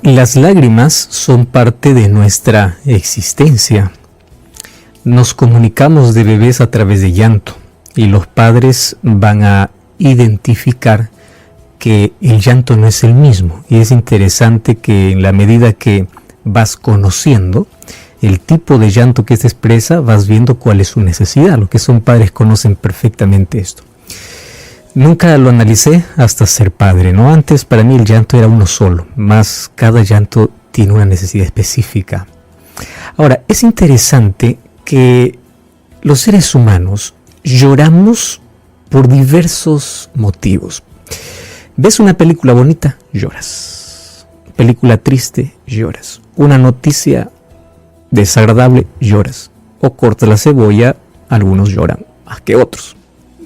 las lágrimas son parte de nuestra existencia. Nos comunicamos de bebés a través de llanto y los padres van a identificar que el llanto no es el mismo. Y es interesante que en la medida que vas conociendo el tipo de llanto que se expresa, vas viendo cuál es su necesidad. Los que son padres conocen perfectamente esto. Nunca lo analicé hasta ser padre, ¿no? Antes para mí el llanto era uno solo, más cada llanto tiene una necesidad específica. Ahora, es interesante que los seres humanos lloramos por diversos motivos. ¿Ves una película bonita? Lloras. Película triste, lloras. Una noticia desagradable, lloras. O cortas la cebolla, algunos lloran más que otros.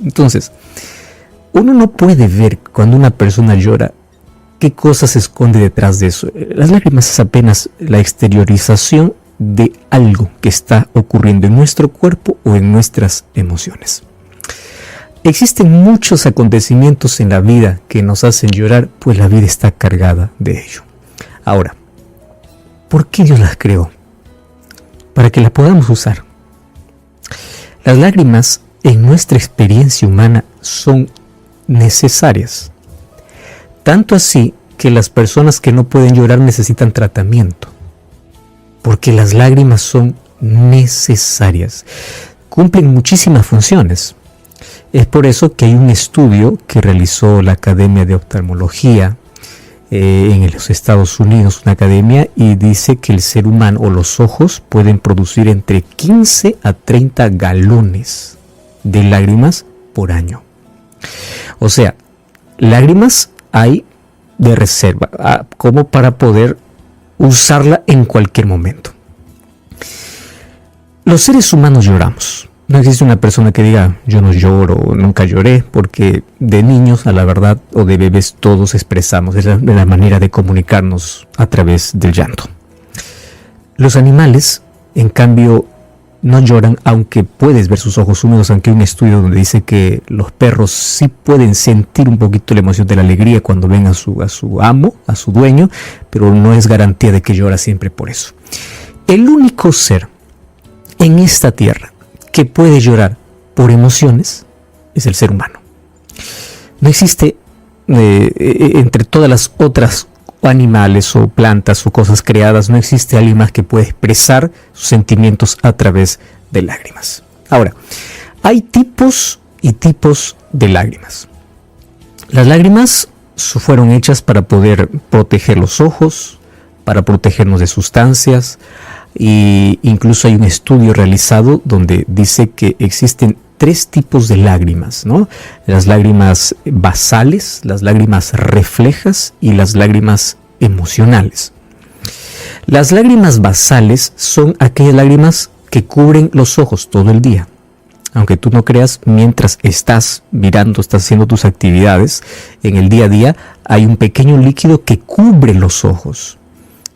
Entonces, uno no puede ver cuando una persona llora qué cosa se esconde detrás de eso. Las lágrimas es apenas la exteriorización de algo que está ocurriendo en nuestro cuerpo o en nuestras emociones. Existen muchos acontecimientos en la vida que nos hacen llorar, pues la vida está cargada de ello. Ahora, ¿por qué Dios las creó? Para que las podamos usar. Las lágrimas en nuestra experiencia humana son necesarias. Tanto así que las personas que no pueden llorar necesitan tratamiento. Porque las lágrimas son necesarias. Cumplen muchísimas funciones. Es por eso que hay un estudio que realizó la Academia de Oftalmología en los Estados Unidos, una academia, y dice que el ser humano o los ojos pueden producir entre 15 a 30 galones de lágrimas por año. O sea, lágrimas hay de reserva, como para poder usarla en cualquier momento. Los seres humanos lloramos. No existe una persona que diga, yo no lloro o nunca lloré, porque de niños, a la verdad, o de bebés, todos expresamos de la manera de comunicarnos a través del llanto. Los animales, en cambio, no lloran, aunque puedes ver sus ojos húmedos, aunque hay un estudio donde dice que los perros sí pueden sentir un poquito la emoción de la alegría cuando ven a su amo, a su dueño, pero no es garantía de que llora siempre por eso. El único ser en esta tierra que puede llorar por emociones es el ser humano. No existe entre todas las otras animales o plantas o cosas creadas, no existe alguien más que pueda expresar sus sentimientos a través de lágrimas. Ahora, hay tipos y tipos de lágrimas. Las lágrimas fueron hechas para poder proteger los ojos, para protegernos de sustancias, y incluso hay un estudio realizado donde dice que existen 3 tipos de lágrimas, ¿no? Las lágrimas basales, las lágrimas reflejas y las lágrimas emocionales. Las lágrimas basales son aquellas lágrimas que cubren los ojos todo el día. Aunque tú no creas, mientras estás mirando, estás haciendo tus actividades, en el día a día hay un pequeño líquido que cubre los ojos.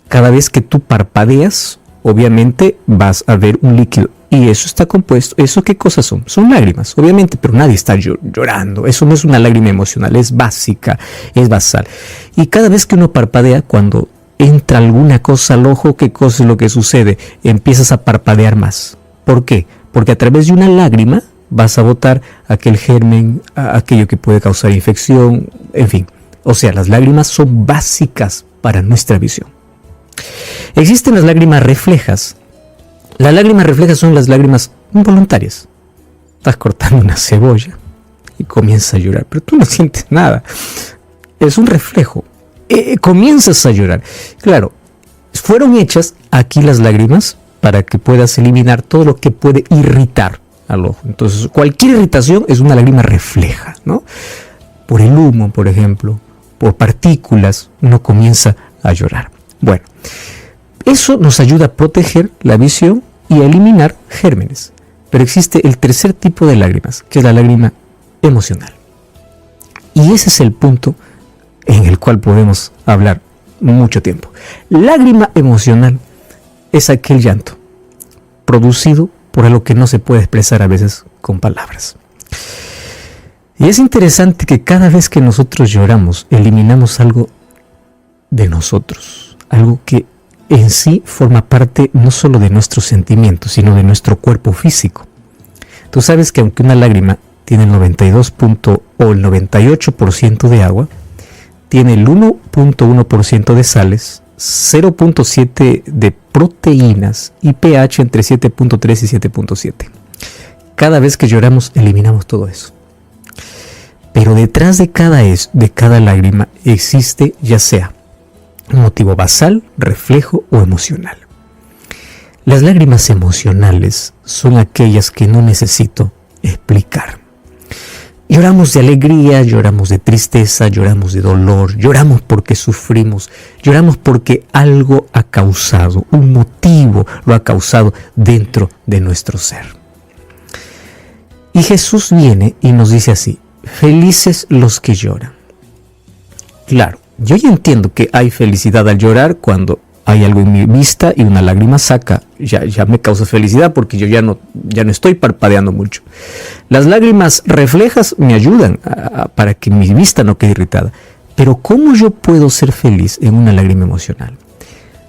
Cada vez que tú parpadeas, obviamente vas a ver un líquido y eso está compuesto. ¿Eso qué cosas son? Son lágrimas, obviamente, pero nadie está llorando. Eso no es una lágrima emocional, es básica, es basal. Y cada vez que uno parpadea, cuando entra alguna cosa al ojo, ¿qué cosa es lo que sucede? Empiezas a parpadear más. ¿Por qué? Porque a través de una lágrima vas a botar aquel germen, aquello que puede causar infección, en fin. O sea, las lágrimas son básicas para nuestra visión. Existen las lágrimas reflejas. Las lágrimas reflejas son las lágrimas involuntarias. Estás cortando una cebolla y comienzas a llorar, pero tú no sientes nada. Es un reflejo. Comienzas a llorar. Claro, fueron hechas aquí las lágrimas para que puedas eliminar todo lo que puede irritar al ojo. Entonces, cualquier irritación es una lágrima refleja, ¿no? Por el humo, por ejemplo, por partículas, uno comienza a llorar. Bueno, eso nos ayuda a proteger la visión y a eliminar gérmenes. Pero existe el tercer tipo de lágrimas, que es la lágrima emocional. Y ese es el punto en el cual podemos hablar mucho tiempo. Lágrima emocional es aquel llanto producido por algo que no se puede expresar a veces con palabras. Y es interesante que cada vez que nosotros lloramos, eliminamos algo de nosotros, algo que en sí forma parte no solo de nuestros sentimientos, sino de nuestro cuerpo físico. Tú sabes que aunque una lágrima tiene el 92 o el 98% de agua, tiene el 1.1% de sales, 0.7 de proteínas y pH entre 7.3 y 7.7. Cada vez que lloramos eliminamos todo eso. Pero detrás de cada lágrima existe ya sea un motivo basal, reflejo o emocional. Las lágrimas emocionales son aquellas que no necesito explicar. Lloramos de alegría, lloramos de tristeza, lloramos de dolor, lloramos porque sufrimos, lloramos porque algo ha causado, un motivo lo ha causado dentro de nuestro ser. Y Jesús viene y nos dice así: felices los que lloran. Claro, yo ya entiendo que hay felicidad al llorar cuando hay algo en mi vista y una lágrima saca. Ya me causa felicidad porque yo ya no estoy parpadeando mucho. Las lágrimas reflejas me ayudan para que mi vista no quede irritada. Pero ¿cómo yo puedo ser feliz en una lágrima emocional?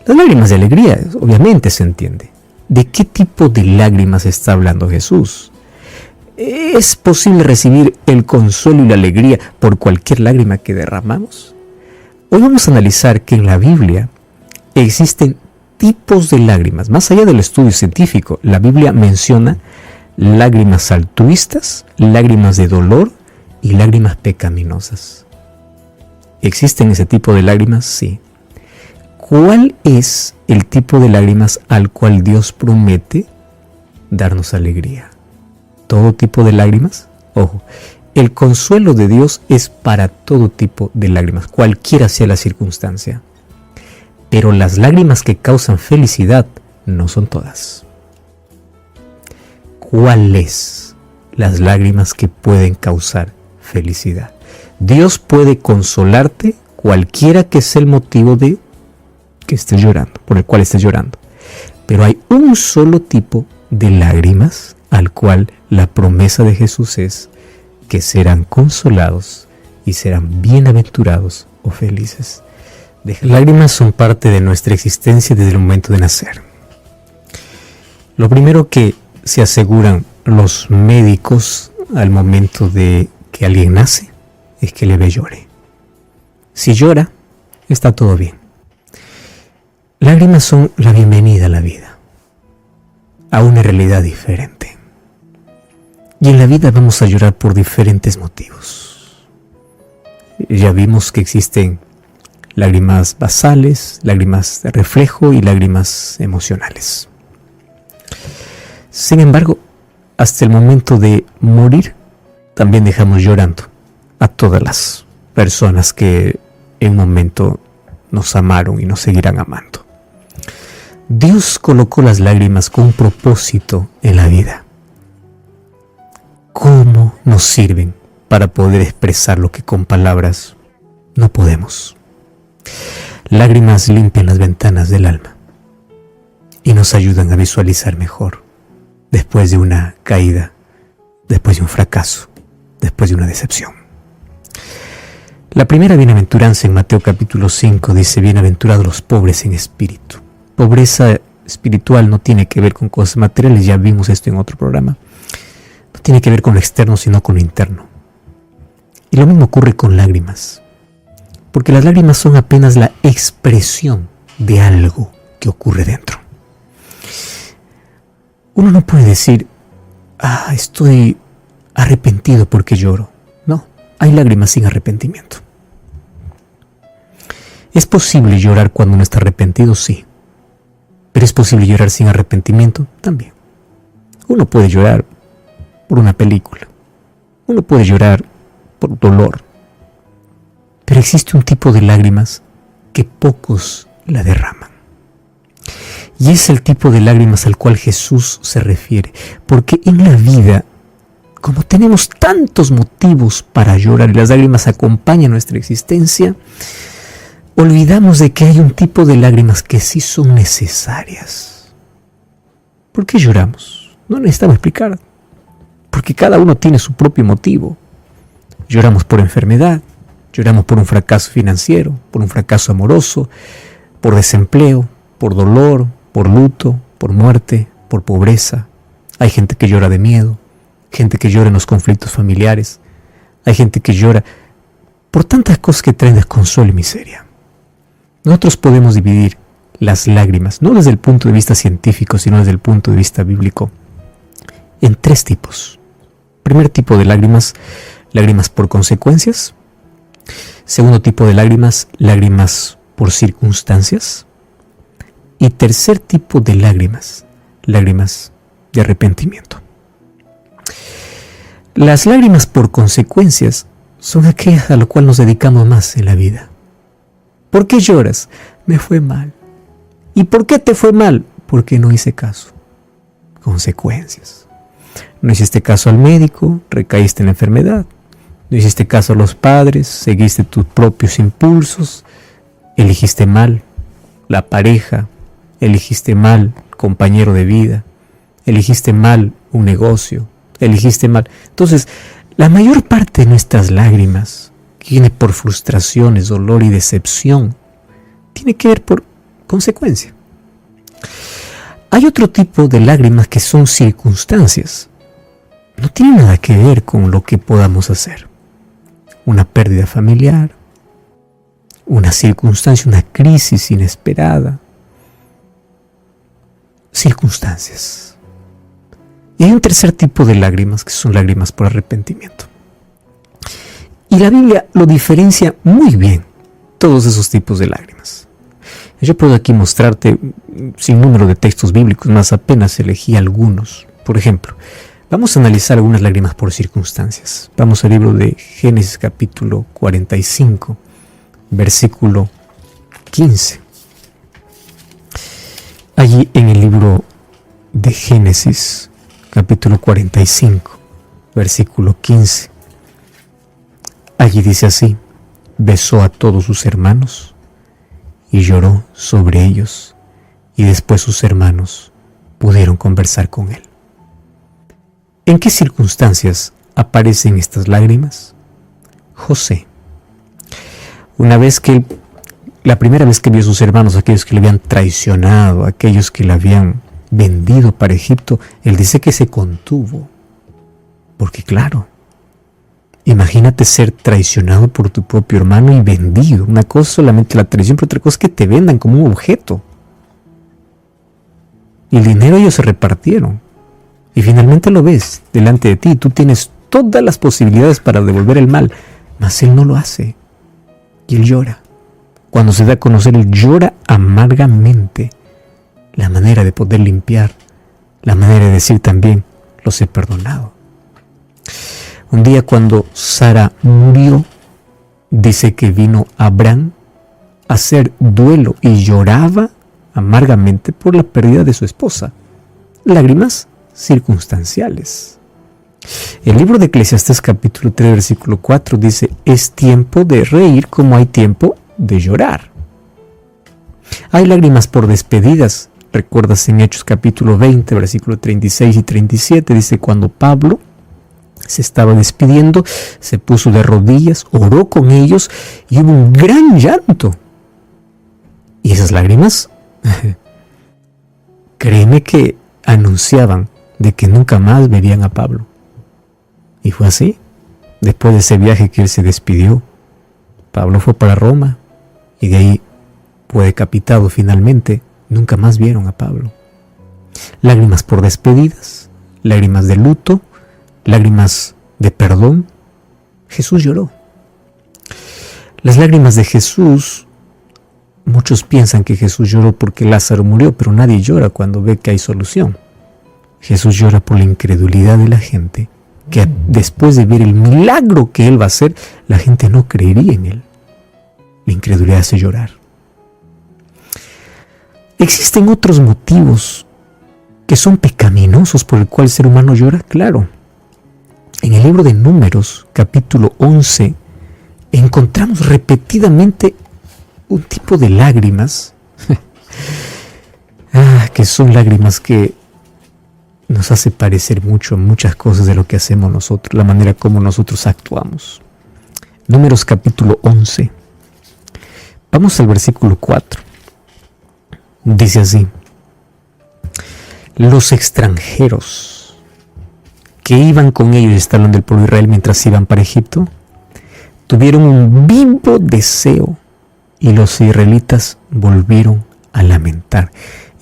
Las lágrimas de alegría, obviamente se entiende. ¿De qué tipo de lágrimas está hablando Jesús? ¿Es posible recibir el consuelo y la alegría por cualquier lágrima que derramamos? Hoy vamos a analizar que en la Biblia existen tipos de lágrimas. Más allá del estudio científico, la Biblia menciona lágrimas altruistas, lágrimas de dolor y lágrimas pecaminosas. ¿Existen ese tipo de lágrimas? Sí. ¿Cuál es el tipo de lágrimas al cual Dios promete darnos alegría? ¿Todo tipo de lágrimas? Ojo, el consuelo de Dios es para todo tipo de lágrimas, cualquiera sea la circunstancia. Pero las lágrimas que causan felicidad no son todas. ¿Cuáles las lágrimas que pueden causar felicidad? Dios puede consolarte cualquiera que sea el motivo de que estés llorando, por el cual estés llorando. Pero hay un solo tipo de lágrimas al cual la promesa de Jesús es que serán consolados y serán bienaventurados o felices. Las lágrimas son parte de nuestra existencia desde el momento de nacer. Lo primero que se aseguran los médicos al momento de que alguien nace es que el bebé llore. Si llora, está todo bien. Lágrimas son la bienvenida a la vida, a una realidad diferente. Y en la vida vamos a llorar por diferentes motivos. Ya vimos que existen lágrimas basales, lágrimas de reflejo y lágrimas emocionales. Sin embargo, hasta el momento de morir, también dejamos llorando a todas las personas que en un momento nos amaron y nos seguirán amando. Dios colocó las lágrimas con un propósito en la vida. ¿Cómo nos sirven para poder expresar lo que con palabras no podemos? Lágrimas limpian las ventanas del alma y nos ayudan a visualizar mejor después de una caída, después de un fracaso, después de una decepción. La primera bienaventuranza en Mateo capítulo 5 dice: bienaventurados los pobres en espíritu. Pobreza espiritual no tiene que ver con cosas materiales, ya vimos esto en otro programa. No tiene que ver con lo externo, sino con lo interno. Y lo mismo ocurre con lágrimas. Porque las lágrimas son apenas la expresión de algo que ocurre dentro. Uno no puede decir: estoy arrepentido porque lloro. No, hay lágrimas sin arrepentimiento. ¿Es posible llorar cuando uno está arrepentido? Sí. Pero ¿es posible llorar sin arrepentimiento? También. Uno puede llorar por una película. Uno puede llorar por dolor. Pero existe un tipo de lágrimas que pocos la derraman. Y es el tipo de lágrimas al cual Jesús se refiere. Porque en la vida, como tenemos tantos motivos para llorar y las lágrimas acompañan nuestra existencia, olvidamos de que hay un tipo de lágrimas que sí son necesarias. ¿Por qué lloramos? No necesitamos explicar. Porque cada uno tiene su propio motivo. Lloramos por enfermedad. Lloramos por un fracaso financiero, por un fracaso amoroso, por desempleo, por dolor, por luto, por muerte, por pobreza. Hay gente que llora de miedo, gente que llora en los conflictos familiares. Hay gente que llora por tantas cosas que traen desconsuelo y miseria. Nosotros podemos dividir las lágrimas, no desde el punto de vista científico, sino desde el punto de vista bíblico, en 3 tipos. Primer tipo de lágrimas, lágrimas por consecuencias. Segundo tipo de lágrimas, lágrimas por circunstancias. Y tercer tipo de lágrimas, lágrimas de arrepentimiento. Las lágrimas por consecuencias son aquellas a lo cual nos dedicamos más en la vida. ¿Por qué lloras? Me fue mal. ¿Y por qué te fue mal? Porque no hice caso. Consecuencias. No hiciste caso al médico, recaíste en la enfermedad. No hiciste caso a los padres, seguiste tus propios impulsos, elegiste mal la pareja, elegiste mal compañero de vida, elegiste mal un negocio, elegiste mal. Entonces, la mayor parte de nuestras lágrimas, que viene por frustraciones, dolor y decepción, tiene que ver por consecuencia. Hay otro tipo de lágrimas que son circunstancias. No tiene nada que ver con lo que podamos hacer. Una pérdida familiar, una circunstancia, una crisis inesperada. Circunstancias. Y hay un tercer tipo de lágrimas que son lágrimas por arrepentimiento. Y la Biblia lo diferencia muy bien, todos esos tipos de lágrimas. Yo puedo aquí mostrarte sin número de textos bíblicos, más apenas elegí algunos. Por ejemplo, vamos a analizar algunas lágrimas por circunstancias. Vamos al libro de Génesis capítulo 45, versículo 15. Allí en el libro de Génesis capítulo 45, versículo 15. Allí dice así: besó a todos sus hermanos y lloró sobre ellos, y después sus hermanos pudieron conversar con él. ¿En qué circunstancias aparecen estas lágrimas? José. La primera vez que vio a sus hermanos, aquellos que le habían traicionado, aquellos que le habían vendido para Egipto, él dice que se contuvo. Porque claro, imagínate ser traicionado por tu propio hermano y vendido. Una cosa es solamente la traición, pero otra cosa es que te vendan como un objeto. Y el dinero ellos se repartieron. Y finalmente lo ves delante de ti. Tú tienes todas las posibilidades para devolver el mal, mas él no lo hace. Y él llora. Cuando se da a conocer, él llora amargamente. La manera de poder limpiar, la manera de decir también, los he perdonado. Un día cuando Sara murió, dice que vino Abraham a hacer duelo y lloraba amargamente por la pérdida de su esposa. Lágrimas circunstanciales. El libro de Eclesiastés capítulo 3 versículo 4 dice: es tiempo de reír como hay tiempo de llorar. Hay lágrimas por despedidas. Recuerdas en Hechos capítulo 20 versículo 36 y 37, dice: cuando Pablo se estaba despidiendo, se puso de rodillas, oró con ellos y hubo un gran llanto. Y esas lágrimas, créeme que anunciaban de que nunca más verían a Pablo. Y fue así. Después de ese viaje que él se despidió, Pablo fue para Roma y de ahí fue decapitado finalmente. Nunca más vieron a Pablo. Lágrimas por despedidas, lágrimas de luto, lágrimas de perdón. Jesús lloró. Las lágrimas de Jesús, muchos piensan que Jesús lloró porque Lázaro murió, pero nadie llora cuando ve que hay solución. Jesús llora por la incredulidad de la gente, que después de ver el milagro que Él va a hacer, la gente no creería en Él. La incredulidad hace llorar. ¿Existen otros motivos que son pecaminosos por el cual el ser humano llora? Claro. En el libro de Números, capítulo 11, encontramos repetidamente un tipo de lágrimas que son lágrimas que nos hace parecer mucho a muchas cosas de lo que hacemos nosotros, la manera como nosotros actuamos. Números capítulo 11. Vamos al versículo 4. Dice así: los extranjeros que iban con ellos, está hablando del pueblo de Israel mientras iban para Egipto, tuvieron un vivo deseo y los israelitas volvieron a lamentar.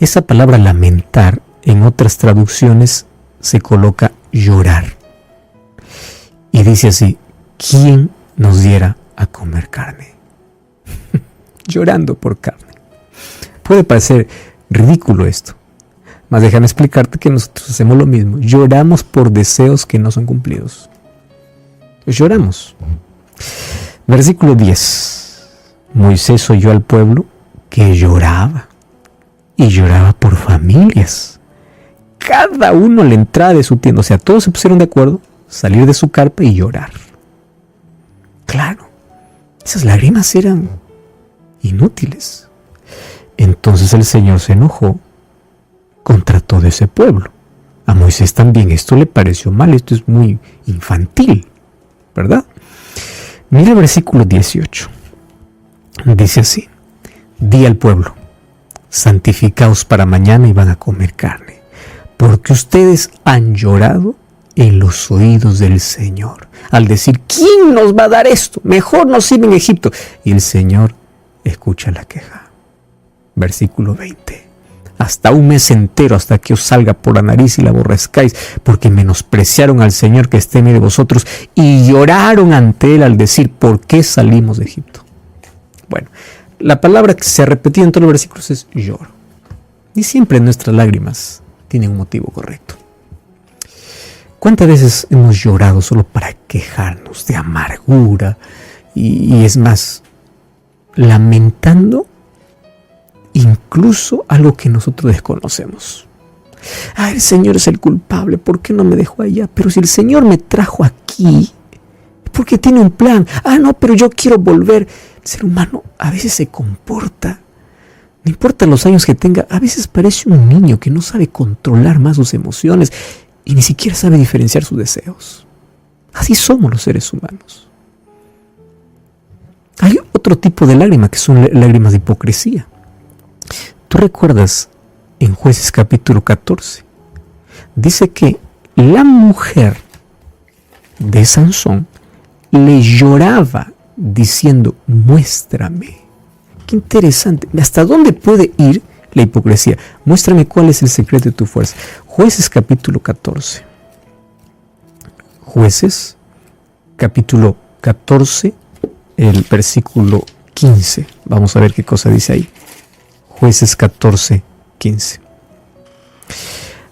Esa palabra lamentar en otras traducciones se coloca llorar. Y dice así: ¿quién nos diera a comer carne? Llorando por carne. Puede parecer ridículo esto, mas déjame explicarte que nosotros hacemos lo mismo. Lloramos por deseos que no son cumplidos. Lloramos. Versículo 10. Moisés oyó al pueblo que lloraba, y lloraba por familias, cada uno a la entrada de su tienda. O sea, todos se pusieron de acuerdo, salir de su carpa y llorar. Claro, esas lágrimas eran inútiles. Entonces el Señor se enojó contra todo ese pueblo. A Moisés también esto le pareció mal, esto es muy infantil, ¿verdad? Mira el versículo 18. Dice así: di al pueblo, santificaos para mañana y van a comer carne, porque ustedes han llorado en los oídos del Señor, al decir: ¿quién nos va a dar esto? Mejor nos sirve en Egipto. Y el Señor escucha la queja. Versículo 20. Hasta un mes entero, hasta que os salga por la nariz y la aborrezcáis, porque menospreciaron al Señor que esté en medio de vosotros, y lloraron ante Él al decir: ¿por qué salimos de Egipto? Bueno, la palabra que se ha repetido en todos los versículos es lloro. Y siempre nuestras lágrimas tienen un motivo correcto. ¿Cuántas veces hemos llorado solo para quejarnos de amargura? Y es más, lamentando incluso algo que nosotros desconocemos. El Señor es el culpable, ¿por qué no me dejó allá? Pero si el Señor me trajo aquí, es porque tiene un plan. No, pero yo quiero volver. El ser humano a veces se comporta, no importa los años que tenga, a veces parece un niño que no sabe controlar más sus emociones y ni siquiera sabe diferenciar sus deseos. Así somos los seres humanos. Hay otro tipo de lágrimas que son lágrimas de hipocresía. ¿Tú recuerdas en Jueces capítulo 14? Dice que la mujer de Sansón le lloraba diciendo: muéstrame. Qué interesante. ¿Hasta dónde puede ir la hipocresía? Muéstrame cuál es el secreto de tu fuerza. Jueces capítulo 14. Jueces capítulo 14, el versículo 15. Vamos a ver qué cosa dice ahí. Jueces 14, 15.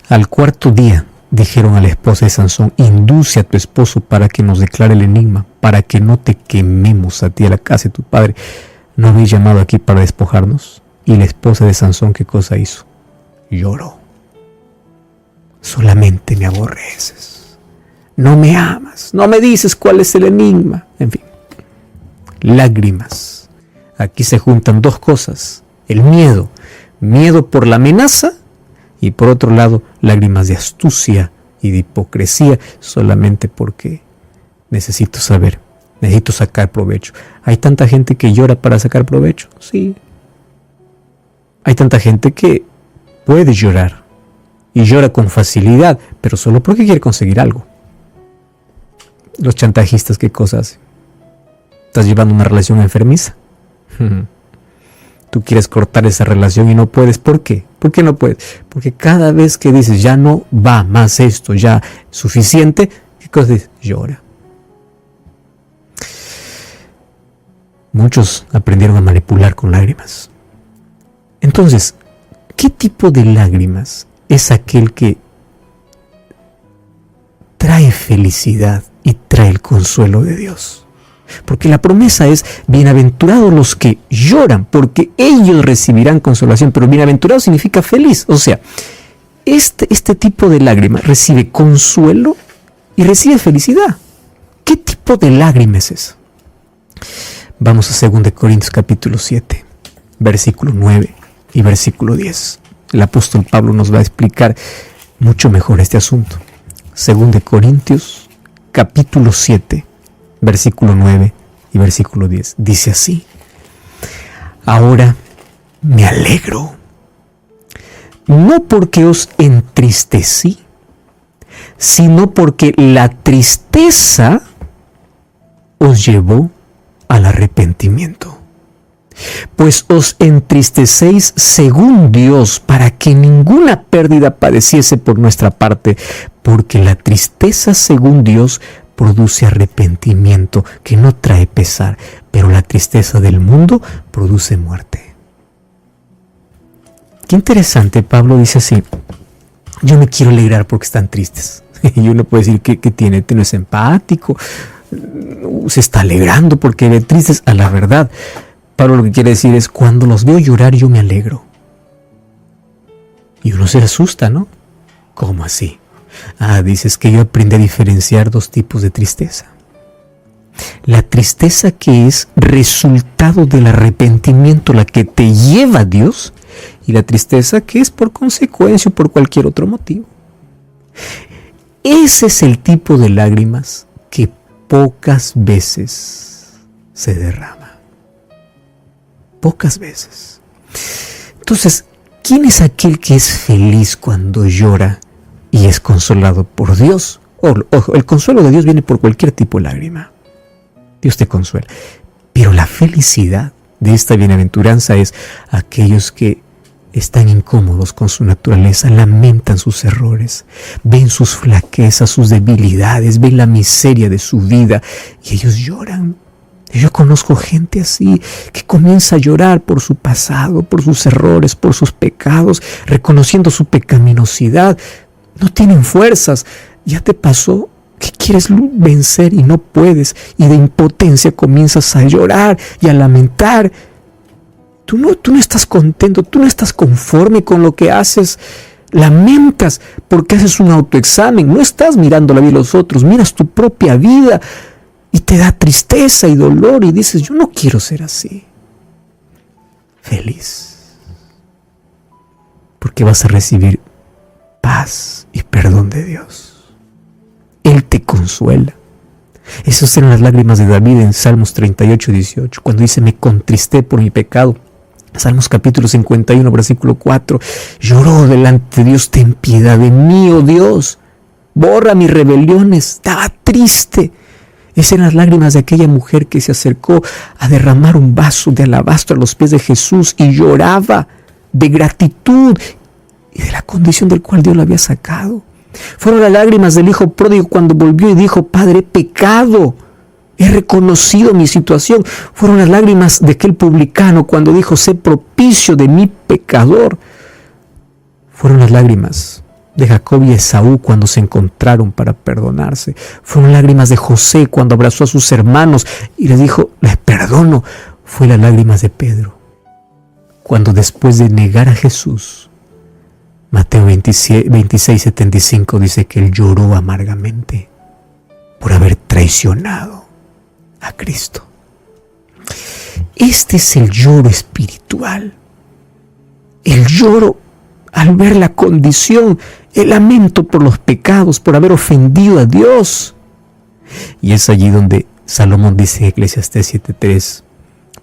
Al cuarto día dijeron a la esposa de Sansón: induce a tu esposo para que nos declare el enigma, para que no te quememos a ti, a la casa de tu padre. ¿No habéis llamado aquí para despojarnos? Y la esposa de Sansón, ¿qué cosa hizo? Lloró. Solamente me aborreces, no me amas, no me dices cuál es el enigma. En fin, lágrimas. Aquí se juntan dos cosas: el miedo por la amenaza, y por otro lado, lágrimas de astucia y de hipocresía, solamente porque necesito sacar provecho. ¿Hay tanta gente que llora para sacar provecho? Sí. Hay tanta gente que puede llorar y llora con facilidad, pero solo porque quiere conseguir algo. Los chantajistas, ¿qué cosas hacen? ¿Estás llevando una relación enfermiza? Tú quieres cortar esa relación y no puedes. ¿Por qué? ¿Por qué no puedes? Porque cada vez que dices: ya no va más esto, ya suficiente, ¿qué cosa dices? Llora. Muchos aprendieron a manipular con lágrimas. Entonces, ¿qué tipo de lágrimas es aquel que trae felicidad y trae el consuelo de Dios? Porque la promesa es: bienaventurados los que lloran, porque ellos recibirán consolación. Pero bienaventurado significa feliz. O sea, este tipo de lágrima recibe consuelo y recibe felicidad. ¿Qué tipo de lágrima es esa? Vamos a 2 Corintios capítulo 7, versículo 9 y versículo 10. El apóstol Pablo nos va a explicar mucho mejor este asunto. 2 Corintios capítulo 7, versículo 9 y versículo 10. Dice así: ahora me alegro no porque os entristecí, sino porque la tristeza os llevó al arrepentimiento. Pues os entristecéis según Dios, para que ninguna pérdida padeciese por nuestra parte, porque la tristeza según Dios produce arrepentimiento, que no trae pesar, pero la tristeza del mundo produce muerte. Qué interesante, Pablo dice así: yo me quiero alegrar porque están tristes. Y uno puede decir que tiene, no es empático, se está alegrando porque ve tristes. A la verdad, Pablo lo que quiere decir es: cuando los veo llorar, yo me alegro. Y uno se asusta, ¿no? ¿Cómo así? Dices que yo aprendí a diferenciar dos tipos de tristeza. La tristeza que es resultado del arrepentimiento, la que te lleva a Dios, y la tristeza que es por consecuencia o por cualquier otro motivo. Ese es el tipo de lágrimas que pocas veces se derrama. Pocas veces. Entonces, ¿quién es aquel que es feliz cuando llora y es consolado por Dios? Ojo, el consuelo de Dios viene por cualquier tipo de lágrima. Dios te consuela. Pero la felicidad de esta bienaventuranza es aquellos que están incómodos con su naturaleza, lamentan sus errores, ven sus flaquezas, sus debilidades, ven la miseria de su vida y ellos lloran. Yo conozco gente así que comienza a llorar por su pasado, por sus errores, por sus pecados, reconociendo su pecaminosidad. No tienen fuerzas. ¿Ya te pasó que quieres vencer y no puedes? Y de impotencia comienzas a llorar y a lamentar. Tú no estás contento, tú no estás conforme con lo que haces. Lamentas porque haces un autoexamen. No estás mirando la vida de los otros, miras tu propia vida. Y te da tristeza y dolor y dices: yo no quiero ser así. Feliz. Porque vas a recibir paz y perdón de Dios. Él te consuela. Esas eran las lágrimas de David en Salmos 38:18, cuando dice: me contristé por mi pecado. Salmos capítulo 51, versículo 4. Lloró delante de Dios: ten piedad de mí, oh Dios. Borra mis rebeliones. Estaba triste. Esas eran las lágrimas de aquella mujer que se acercó a derramar un vaso de alabastro a los pies de Jesús y lloraba de gratitud y de la condición del cual Dios la había sacado. Fueron las lágrimas del hijo pródigo cuando volvió y dijo: Padre, he pecado, he reconocido mi situación. Fueron las lágrimas de aquel publicano cuando dijo: sé propicio de mi pecador. Fueron las lágrimas de Jacob y Esaú cuando se encontraron para perdonarse. Fueron lágrimas de José cuando abrazó a sus hermanos y les dijo: les perdono. Fue las lágrimas de Pedro cuando, después de negar a Jesús, Mateo 26:75 dice que él lloró amargamente por haber traicionado a Cristo. Este es el lloro espiritual. El lloro al ver la condición, el lamento por los pecados, por haber ofendido a Dios. Y es allí donde Salomón dice en Eclesiastés 7:3: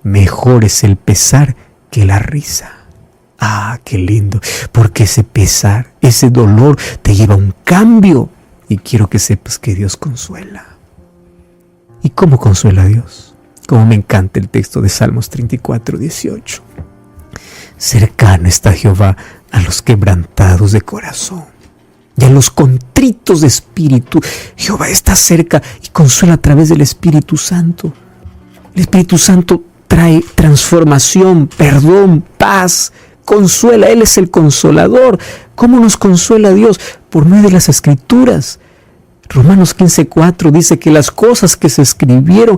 mejor es el pesar que la risa. Qué lindo, porque ese pesar, ese dolor te lleva a un cambio. Y quiero que sepas que Dios consuela. ¿Y cómo consuela a Dios? Como me encanta el texto de Salmos 34:18. Cercano está Jehová a los quebrantados de corazón y a los contritos de espíritu. Jehová está cerca y consuela a través del Espíritu Santo. El Espíritu Santo trae transformación, perdón, paz, consuela. Él es el consolador. ¿Cómo nos consuela Dios? Por medio de las Escrituras. Romanos 15:4 dice que las cosas que se escribieron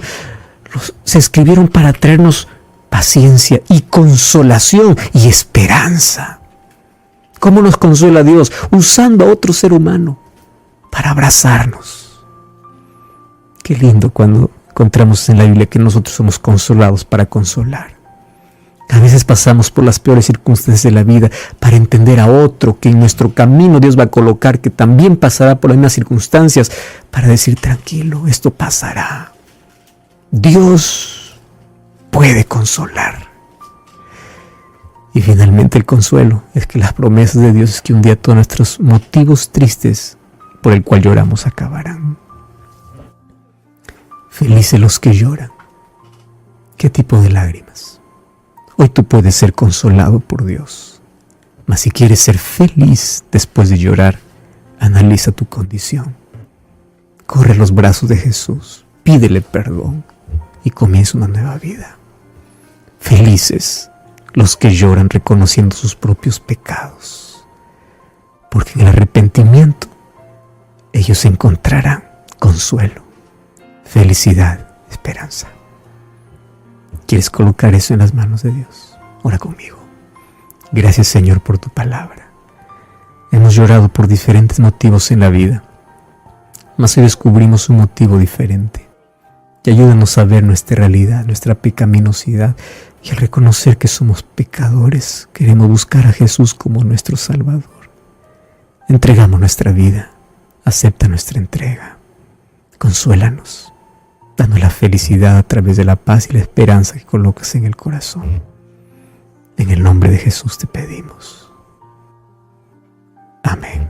para traernos paciencia y consolación y esperanza. ¿Cómo nos consuela Dios? Usando a otro ser humano para abrazarnos. Qué lindo cuando encontramos en la Biblia que nosotros somos consolados para consolar. A veces pasamos por las peores circunstancias de la vida para entender a otro que en nuestro camino Dios va a colocar, que también pasará por las mismas circunstancias, para decir: tranquilo, esto pasará. Dios puede consolar. Y finalmente el consuelo es que las promesas de Dios es que un día todos nuestros motivos tristes por el cual lloramos acabarán. Felices los que lloran. ¿Qué tipo de lágrimas? Hoy tú puedes ser consolado por Dios. Mas si quieres ser feliz después de llorar, analiza tu condición. Corre a los brazos de Jesús, pídele perdón y comienza una nueva vida. Felices los que lloran reconociendo sus propios pecados, porque en el arrepentimiento ellos encontrarán consuelo, felicidad, esperanza. ¿Quieres colocar eso en las manos de Dios? Ora conmigo. Gracias, Señor, por tu palabra. Hemos llorado por diferentes motivos en la vida, mas hoy descubrimos un motivo diferente. Y ayúdanos a ver nuestra realidad, nuestra pecaminosidad, y al reconocer que somos pecadores, queremos buscar a Jesús como nuestro Salvador. Entregamos nuestra vida, acepta nuestra entrega. Consuélanos, danos la felicidad a través de la paz y la esperanza que colocas en el corazón. En el nombre de Jesús te pedimos. Amén.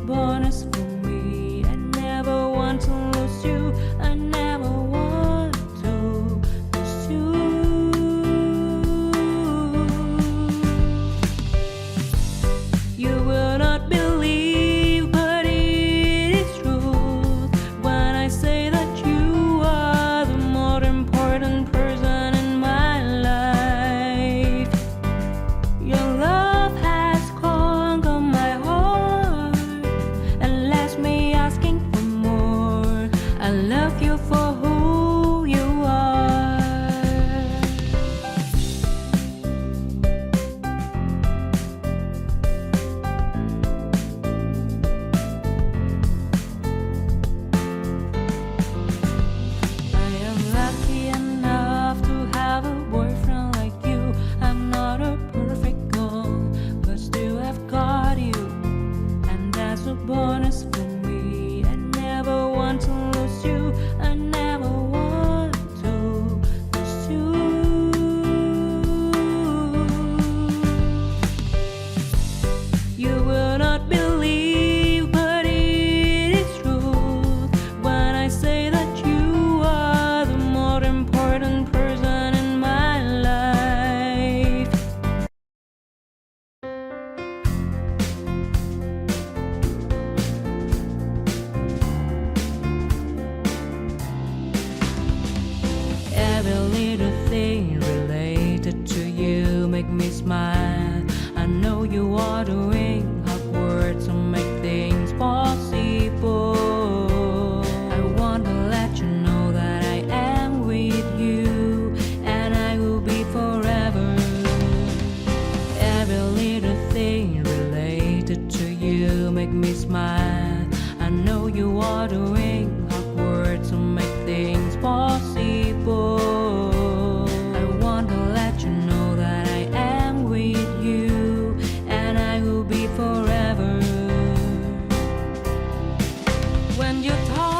Bonus for me. I never want to lose you. I never want to lose you. You will not believe, but it is true when I say that you are the more important person in my life. Your love has conquered my heart and left me asking for more. I love you for who you are. I am lucky enough to have a boyfriend like you. I'm not a perfect girl, but still I've got you, and that's a bonus for me. I never want to lose you. I never want to lose you. You will not believe, but it is true when I say that you are the more important person in my life. Every little thing related to you make me smile. I know you are doing hard work to make things possible. I want to let you know that I am with you, and I will be forever. Every little thing related to you make me smile. I know you are doing hard work to make things possible. I want to let you know that I am with you, and I will be forever. When you talk